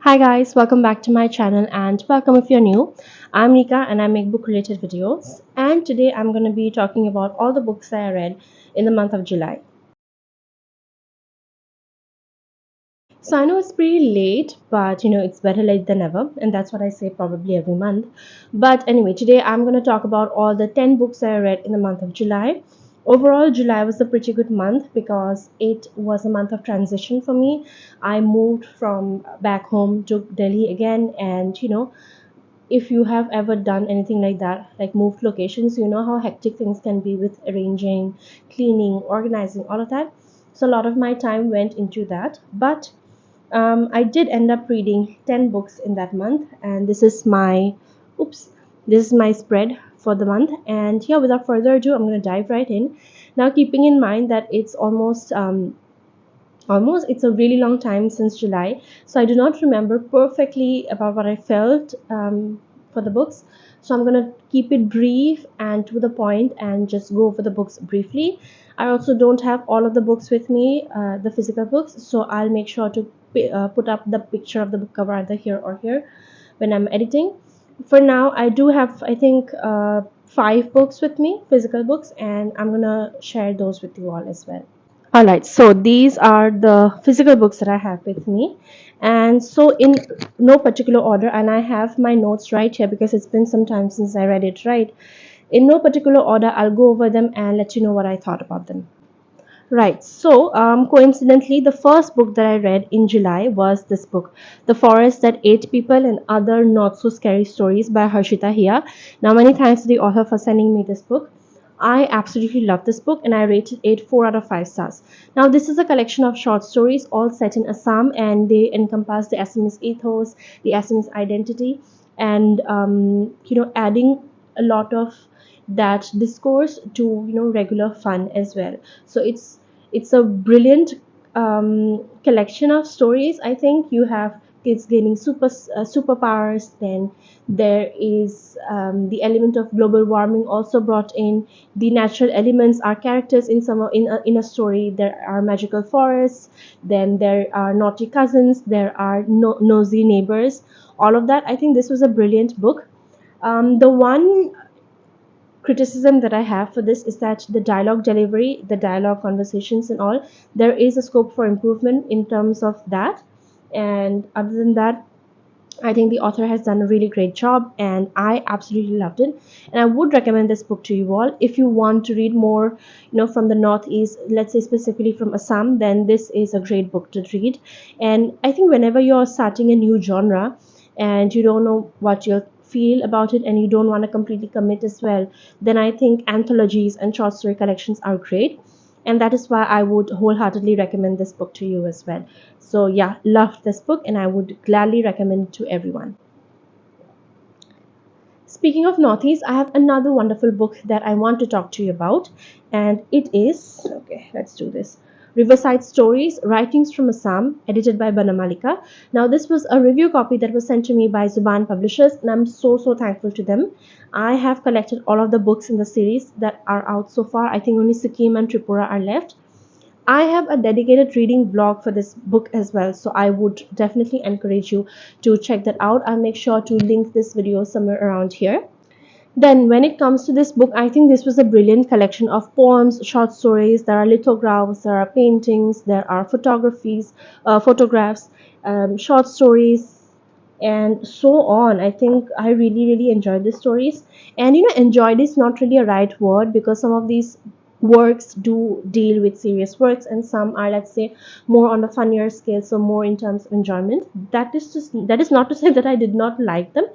Hi guys, welcome back to my channel and welcome if you're new. I'm Nika and I make book related videos, and today I'm going to be talking about all the books that I read in the month of July. So I know it's pretty late, but it's better late than never, and that's what I say probably every month. But anyway, today I'm going to talk about all the 10 books that I read in the month of July. Overall, July was a pretty good month because it was a month of transition for me. I moved from back home to Delhi again, and if you have ever done anything like that, like moved locations, you know how hectic things can be with arranging, cleaning, organizing, all of that. So a lot of my time went into that, but I did end up reading 10 books in that month, and oops, this is my spread for the month. And yeah, without further ado, I'm going to dive right in. Now, keeping in mind that it's almost it's a really long time since July, so I do not remember perfectly about what I felt for the books. So I'm going to keep it brief and to the point and just go over the books briefly. I also don't have all of the books with me, the physical books, so I'll make sure to put up the picture of the book cover either here or here when I'm editing. For now, I do have, I think, 5 books with me, physical books, and I'm gonna share those with you all as well. Alright, so these are the physical books that I have with me. And so, in no particular order, and I have my notes right here because it's been some time since I read it, right? In no particular order, I'll go over them and let you know what I thought about them. Right, so coincidentally, the first book that I read in July was this book, The Forest That Ate People and Other Not So Scary Stories by Harshita Hiya. Now, many thanks to the author for sending me this book. I absolutely love this book and I rated it 4 out of 5 stars. Now, this is a collection of short stories all set in Assam, and they encompass the Assamese ethos, the Assamese identity, and adding a lot of that discourse to regular fun as well. So it's a brilliant collection of stories. I think you have kids gaining superpowers. Then there is the element of global warming also brought in. The natural elements are characters in a story. There are magical forests. Then there are naughty cousins. There are nosy neighbors. All of that. I think this was a brilliant book. The one criticism that I have for this is that the dialogue delivery, the dialogue conversations, and all, there is a scope for improvement in terms of that. And other than that, I think the author has done a really great job, and I absolutely loved it. And I would recommend this book to you all if you want to read more, from the Northeast, let's say specifically from Assam. Then this is a great book to read. And I think whenever you're starting a new genre and you don't know what you'll feel about it and you don't want to completely commit as well, then I think anthologies and short story collections are great, and that is why I would wholeheartedly recommend this book to you as well. So yeah, loved this book and I would gladly recommend it to everyone. Speaking of Northeast, I have another wonderful book that I want to talk to you about, and it is, okay, let's do this. Riverside Stories, Writings from Assam, edited by Banamalika. Now, this was a review copy that was sent to me by Zuban Publishers, and I'm so thankful to them. I have collected all of the books in the series that are out so far. I think only Sikkim and Tripura are left. I have a dedicated reading blog for this book as well, so I would definitely encourage you to check that out. I'll make sure to link this video somewhere around here. Then, when it comes to this book, I think this was a brilliant collection of poems, short stories. There are lithographs, there are paintings, there are photographs, short stories, and so on. I think I really enjoyed these stories. And enjoyed is not really a right word because some of these works do deal with serious works, and some are, let's say, more on a funnier scale, so more in terms of enjoyment. That is not to say that I did not like them.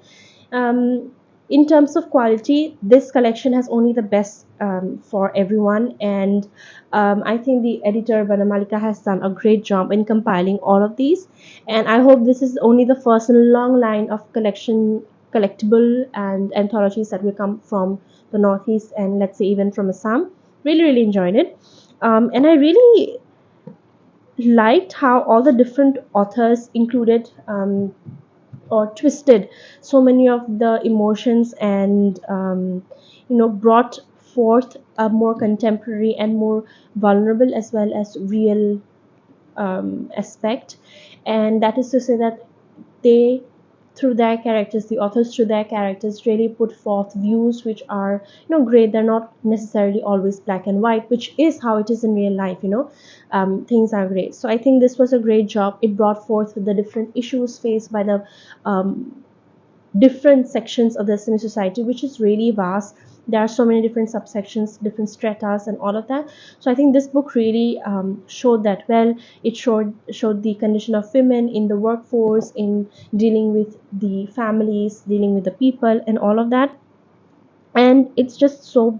In terms of quality, this collection has only the best for everyone, and I think the editor Banamalika has done a great job in compiling all of these. And I hope this is only the first in a long line of collectible and anthologies that will come from the Northeast, and let's say even from Assam. Really enjoyed it, and I really liked how all the different authors included or twisted so many of the emotions, and brought forth a more contemporary and more vulnerable as well as real aspect. And that is to say that they, through their characters, the authors through their characters really put forth views which are, great. They're not necessarily always black and white, which is how it is in real life. Things are great. So I think this was a great job. It brought forth the different issues faced by the different sections of the Assami society, which is really vast. There are so many different subsections, different stratas, and all of that. So I think this book really showed that well. It showed the condition of women in the workforce, in dealing with the families, dealing with the people, and all of that. And it's just so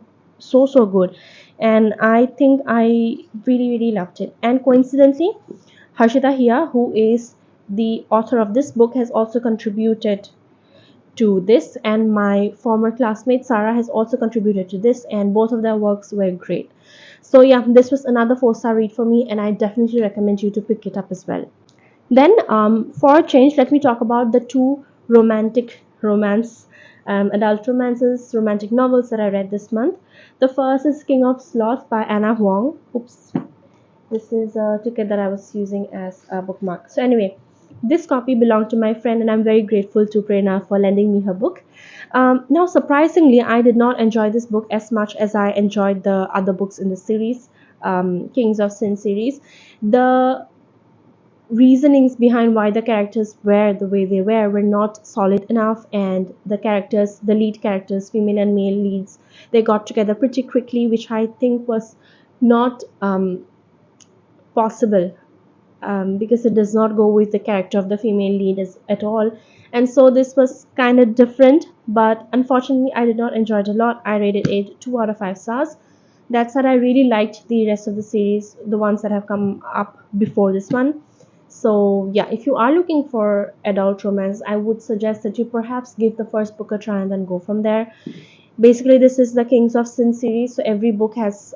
good. And I think I really loved it. And coincidentally, Harshita here, who is the author of this book, has also contributed to this, and my former classmate Sarah has also contributed to this, and both of their works were great. So yeah, this was another 4-star read for me, and I definitely recommend you to pick it up as well. Then for a change, let me talk about the two adult romances, romantic novels that I read this month. The first is King of Sloth by Anna Huang. Oops, this is a ticket that I was using as a bookmark. So anyway, this copy belonged to my friend, and I'm very grateful to Prerna for lending me her book. Now, surprisingly, I did not enjoy this book as much as I enjoyed the other books in the series, Kings of Sin series. The reasonings behind why the characters were the way they were not solid enough, and the lead characters, female and male leads, they got together pretty quickly, which I think was not possible, because it does not go with the character of the female lead at all. And so this was kind of different, but unfortunately I did not enjoy it a lot. I rated it 2 out of 5 stars. That said, I really liked the rest of the series, the ones that have come up before this one. So yeah, if you are looking for adult romance, I would suggest that you perhaps give the first book a try and then go from there. Basically, this is the Kings of Sin series, so every book has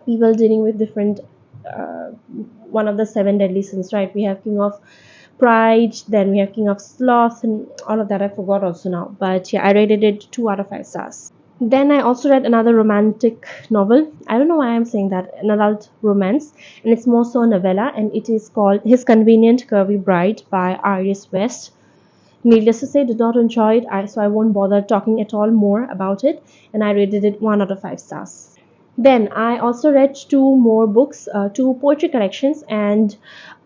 people dealing with different uh, one of the 7 deadly sins, right? We have King of Pride, then we have King of Sloth, and all of that I forgot also now. But yeah, I rated it 2 out of 5 stars. Then I also read another romantic novel. I don't know why I'm saying that, an adult romance, and it's more so a novella, and it is called His Convenient Curvy Bride by Iris West. Needless to say, did not enjoy it, so I won't bother talking at all more about it, and I rated it 1 out of 5 stars. Then I also read 2 more books, 2 poetry collections, and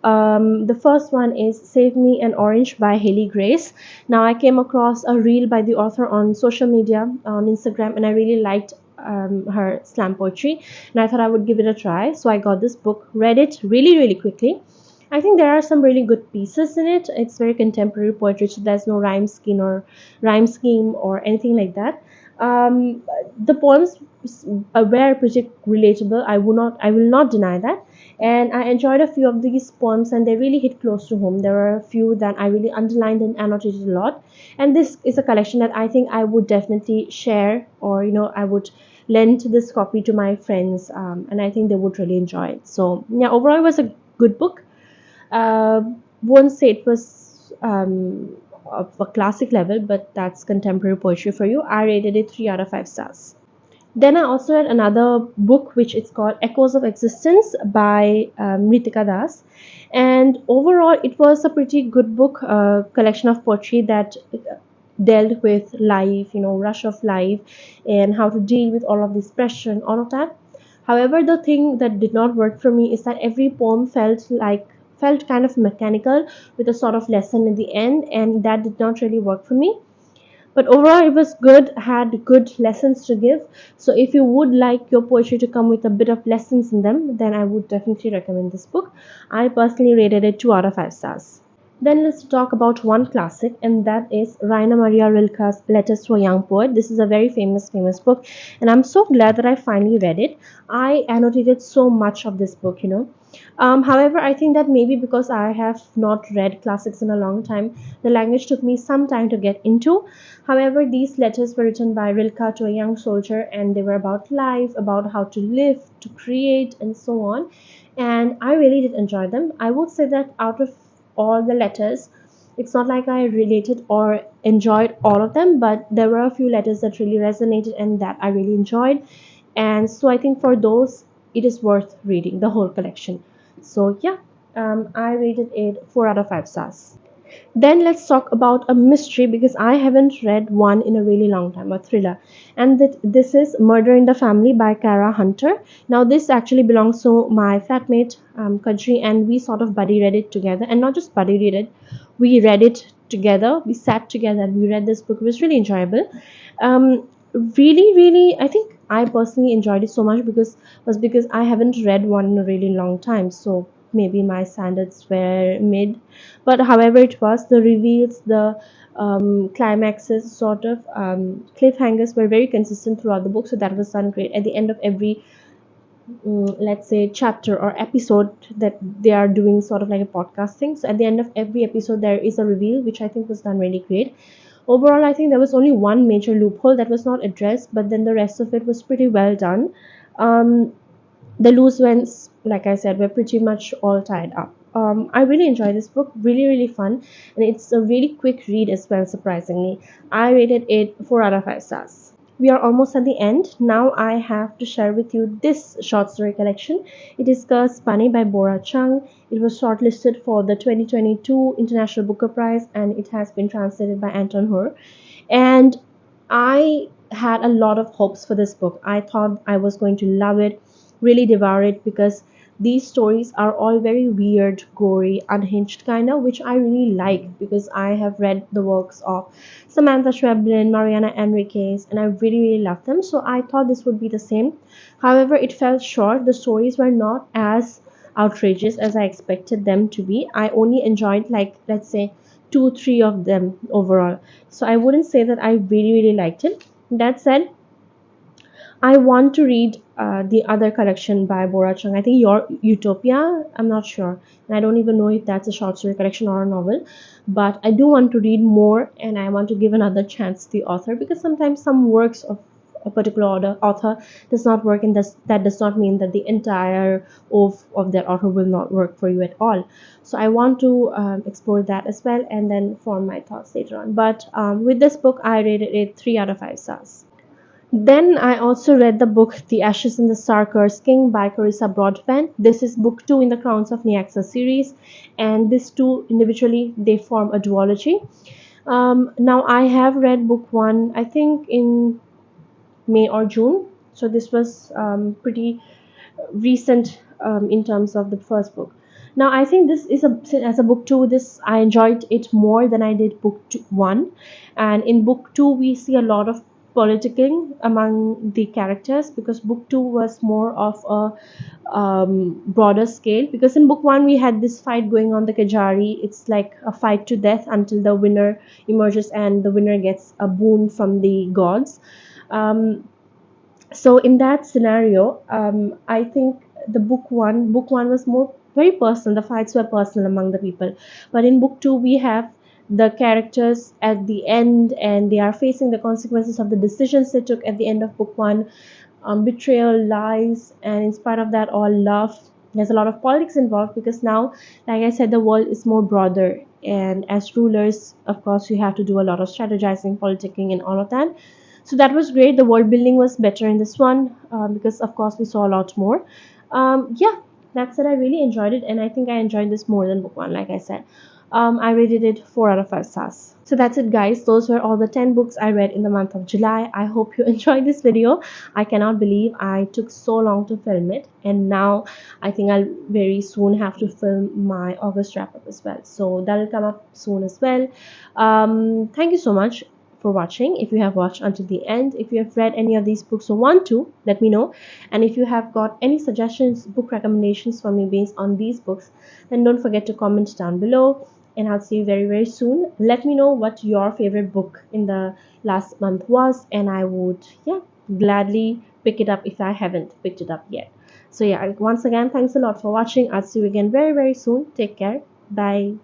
the first one is Save Me an Orange by Haley Grace. Now I came across a reel by the author on social media, on Instagram, and I really liked her slam poetry, and I thought I would give it a try. So I got this book, read it really quickly. I think there are some really good pieces in it. It's very contemporary poetry, so there's no rhyme scheme or anything like that. The poems were pretty relatable. I will not deny that, and I enjoyed a few of these poems, and they really hit close to home. There were a few that I really underlined and annotated a lot, and this is a collection that I think I would definitely share, or I would lend this copy to my friends, and I think they would really enjoy it. So yeah, overall it was a good book. uh, won't say it was of a classic level, but that's contemporary poetry for you. I rated it 3 out of 5 stars. Then I also read another book which is called Echoes of Existence by Ritika Das. And overall, it was a pretty good book, collection of poetry that dealt with life, rush of life, and how to deal with all of this pressure and all of that. However, the thing that did not work for me is that every poem felt kind of mechanical, with a sort of lesson in the end, and that did not really work for me. But overall it was good, had good lessons to give. So if you would like your poetry to come with a bit of lessons in them, then I would definitely recommend this book. I personally rated it 2 out of 5 stars. Then let's talk about one classic, and that is Raina Maria Rilke's Letters to a Young Poet. This is a very famous book, and I'm so glad that I finally read it. I annotated so much of this book. However, I think that maybe because I have not read classics in a long time, the language took me some time to get into. However, these letters were written by Rilke to a young soldier, and they were about life, about how to live, to create, and so on. And I really did enjoy them. I would say that out of all the letters, it's not like I related or enjoyed all of them, but there were a few letters that really resonated and that I really enjoyed. And so I think for those, it is worth reading the whole collection. So yeah, I rated it 4 out of 5 stars. Then let's talk about a mystery, because I haven't read one in a really long time, a thriller. And this is Murder in the Family by Kara Hunter. Now, this actually belongs to my flatmate, Kadri, and we sort of buddy read it together. And not just buddy read it, we read it together. We sat together and we read this book. It was really enjoyable. Really, I think I personally enjoyed it so much because I haven't read one in a really long time. So maybe my standards were mid, but however it was, the reveals, the climaxes, sort of cliffhangers were very consistent throughout the book. So that was done great. At the end of every let's say chapter or episode, that they are doing sort of like a podcast thing, so at the end of every episode there is a reveal, which I think was done really great. Overall, I think there was only one major loophole that was not addressed, but then the rest of it was pretty well done. The loose ends, like I said, were pretty much all tied up. I really enjoyed this book, really fun, and it's a really quick read as well, surprisingly. I rated it 4 out of 5 stars. We are almost at the end. Now I have to share with you this short story collection. It is Curse Bunny by Bora Chung. It was shortlisted for the 2022 International Booker Prize, and it has been translated by Anton Hur. And I had a lot of hopes for this book. I thought I was going to love it, really devour it, because these stories are all very weird, gory, unhinged kind of, which I really like because I have read the works of Samantha Schweblin, Mariana Enriquez, and I really love them. So I thought this would be the same. However, it fell short. The stories were not as outrageous as I expected them to be. I only enjoyed, like, let's say 2 3 of them overall. So I wouldn't say that I really liked it. That said, I want to read the other collection by Bora Chung. I think Your Utopia. I'm not sure, and I don't even know if that's a short story collection or a novel. But I do want to read more, and I want to give another chance to the author, because sometimes some works of a particular author does not work, and that does not mean that the entire of that author will not work for you at all. So I want to explore that as well, and then form my thoughts later on. But with this book, I rated it 3 out of 5 stars. Then I also read the book The Ashes in the Star-Cursed King by Carissa Broadbent. This is book 2 in the Crowns of Nyaxa series, and these two individually they form a duology. Now I have read book 1, I think in May or June, so this was pretty recent in terms of the first book. Now I think this is as a book 2, this I enjoyed it more than I did book 1. And in book 2 we see a lot of politicking among the characters, because book 2 was more of a broader scale, because in book 1 we had this fight going on the Kajari. It's like a fight to death until the winner emerges, and the winner gets a boon from the gods. So in that scenario, I think the book one was more very personal. The fights were personal among the people, but in book 2 we have the characters at the end, and they are facing the consequences of the decisions they took at the end of book 1. Betrayal, lies, and in spite of that all, love. There's a lot of politics involved, because now, like I said, the world is more broader, and as rulers, of course, you have to do a lot of strategizing, politicking, and all of that. So that was great. The world building was better in this one, because of course we saw a lot more. Yeah, that's it. I really enjoyed it, and I think I enjoyed this more than book 1, like I said. I rated it 4 out of 5 stars. So that's it, guys. Those were all the 10 books I read in the month of July. I hope you enjoyed this video. I cannot believe I took so long to film it, and now I think I'll very soon have to film my August wrap up as well. So that'll come up soon as well. Thank you so much for watching. If you have watched until the end, if you have read any of these books or want to, let me know. And if you have got any suggestions, book recommendations for me based on these books, then don't forget to comment down below, and I'll see you very soon. Let me know what your favorite book in the last month was, and I would gladly pick it up if I haven't picked it up yet. So once again, thanks a lot for watching. I'll see you again very soon. Take care. Bye.